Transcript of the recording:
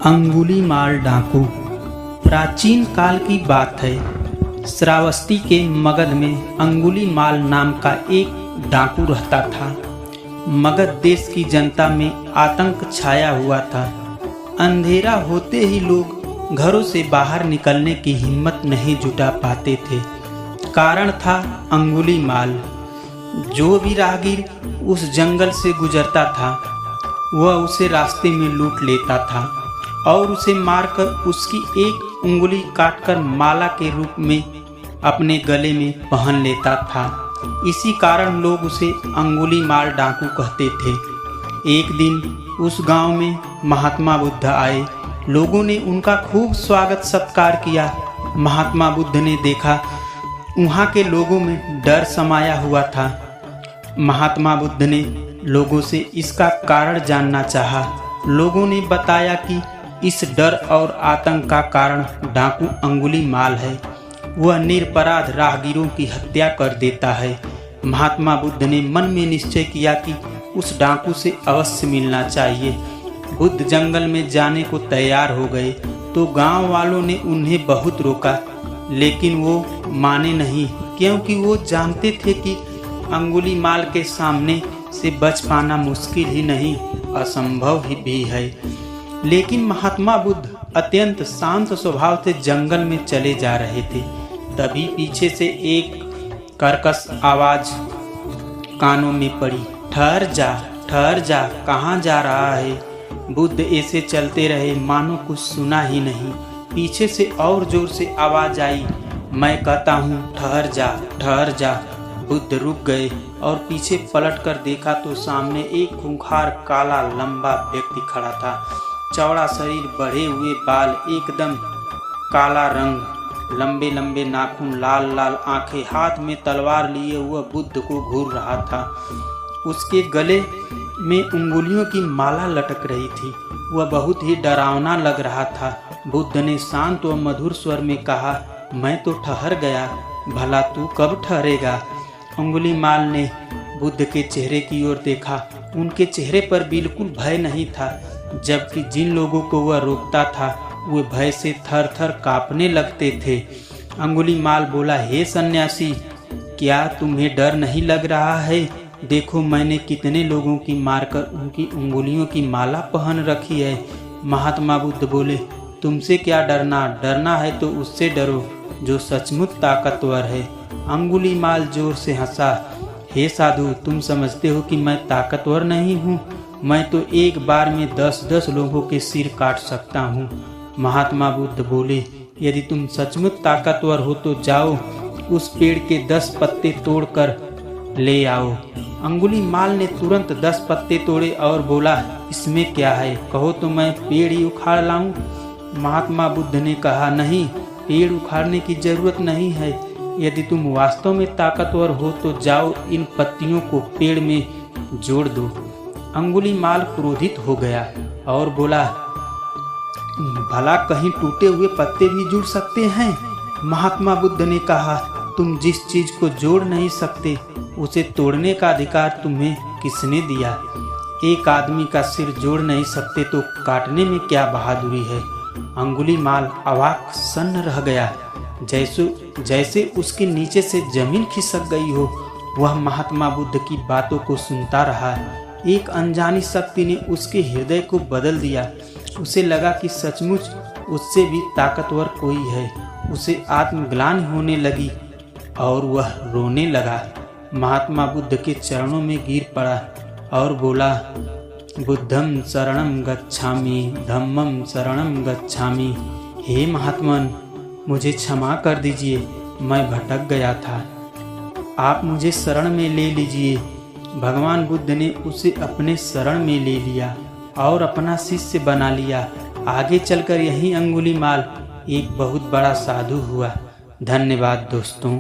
अंगुलीमाल डाकू। प्राचीन काल की बात है। श्रावस्ती के मगध में अंगुलीमाल नाम का एक डाकू रहता था। मगध देश की जनता में आतंक छाया हुआ था। अंधेरा होते ही लोग घरों से बाहर निकलने की हिम्मत नहीं जुटा पाते थे। कारण था अंगुलीमाल। जो भी राहगीर उस जंगल से गुजरता था वह उसे रास्ते में लूट लेता था और उसे मारकर उसकी एक उंगली काटकर माला के रूप में अपने गले में पहन लेता था। इसी कारण लोग उसे अंगुलीमाल डाकू कहते थे। एक दिन उस गांव में महात्मा बुद्ध आए। लोगों ने उनका खूब स्वागत सत्कार किया। महात्मा बुद्ध ने देखा वहाँ के लोगों में डर समाया हुआ था। महात्मा बुद्ध ने लोगों से इसका कारण जानना चाहा। लोगों ने बताया कि इस डर और आतंक का कारण डाकू अंगुलीमाल है। वह निरपराध राहगीरों की हत्या कर देता है। महात्मा बुद्ध ने मन में निश्चय किया कि उस डाकू से अवश्य मिलना चाहिए। बुद्ध जंगल में जाने को तैयार हो गए तो गांव वालों ने उन्हें बहुत रोका, लेकिन वो माने नहीं, क्योंकि वो जानते थे कि अंगुलीमाल के सामने से बच पाना मुश्किल ही नहीं, असंभव ही भी है। लेकिन महात्मा बुद्ध अत्यंत शांत स्वभाव से जंगल में चले जा रहे थे। तभी पीछे से एक कर्कश आवाज कानों में पड़ी, ठहर जा, कहाँ जा रहा है। बुद्ध ऐसे चलते रहे मानो कुछ सुना ही नहीं। पीछे से और जोर से आवाज आई, मैं कहता हूँ ठहर जा। बुद्ध रुक गए और पीछे पलटकर देखा तो सामने एक खूंखार काला लंबा व्यक्ति खड़ा था। चौड़ा शरीर, बढ़े हुए बाल, एकदम काला रंग, लंबे लंबे नाखून, लाल लाल आंखें, हाथ में तलवार लिए हुआ बुद्ध को घूर रहा था। उसके गले में उंगलियों की माला लटक रही थी। वह बहुत ही डरावना लग रहा था। बुद्ध ने शांत व मधुर स्वर में कहा, मैं तो ठहर गया, भला तू कब ठहरेगा। अंगुलीमाल ने बुद्ध के चेहरे की ओर देखा। उनके चेहरे पर बिल्कुल भय नहीं था, जबकि जिन लोगों को वह रोकता था वे भय से थर थर कांपने लगते थे। अंगुलीमाल बोला, हे सन्यासी, क्या तुम्हें डर नहीं लग रहा है? देखो मैंने कितने लोगों की मारकर उनकी उंगलियों की माला पहन रखी है। महात्मा बुद्ध बोले, तुमसे क्या डरना है तो उससे डरो जो सचमुच ताकतवर है। अंगुलीमाल जोर से हंसा, हे साधु, तुम समझते हो कि मैं ताकतवर नहीं हूँ? मैं तो एक बार में 10-10 लोगों के सिर काट सकता हूँ। महात्मा बुद्ध बोले, यदि तुम सचमुच ताकतवर हो तो जाओ उस पेड़ के 10 पत्ते तोड़कर ले आओ। अंगुलीमाल ने तुरंत 10 पत्ते तोड़े और बोला, इसमें क्या है, कहो तो मैं पेड़ ही उखाड़ लाऊं। महात्मा बुद्ध ने कहा, नहीं, पेड़ उखाड़ने की जरूरत नहीं है। यदि तुम वास्तव में ताकतवर हो तो जाओ इन पत्तियों को पेड़ में जोड़ दो। अंगुलीमाल क्रोधित हो गया और बोला, भला कहीं टूटे हुए पत्ते भी जुड़ सकते हैं? महात्मा बुद्ध ने कहा, तुम जिस चीज को जोड़ नहीं सकते उसे तोड़ने का अधिकार तुम्हें किसने दिया? एक आदमी का सिर जोड़ नहीं सकते तो काटने में क्या बहादुरी है। अंगुलीमाल अवाक सन्न रह गया, जैसे उसके नीचे से जमीन खिसक गई हो। वह महात्मा बुद्ध की बातों को सुनता रहा। एक अनजानी शक्ति ने उसके हृदय को बदल दिया। उसे लगा कि सचमुच उससे भी ताकतवर कोई है। उसे आत्मग्लानि होने लगी और वह रोने लगा। महात्मा बुद्ध के चरणों में गिर पड़ा और बोला, बुद्धं शरणं गच्छामि, धम्मं शरणं गच्छामि। हे महात्मन, मुझे क्षमा कर दीजिए, मैं भटक गया था, आप मुझे शरण में ले लीजिए। भगवान बुद्ध ने उसे अपने शरण में ले लिया और अपना शिष्य बना लिया। आगे चलकर यही अंगुलीमाल एक बहुत बड़ा साधु हुआ। धन्यवाद दोस्तों।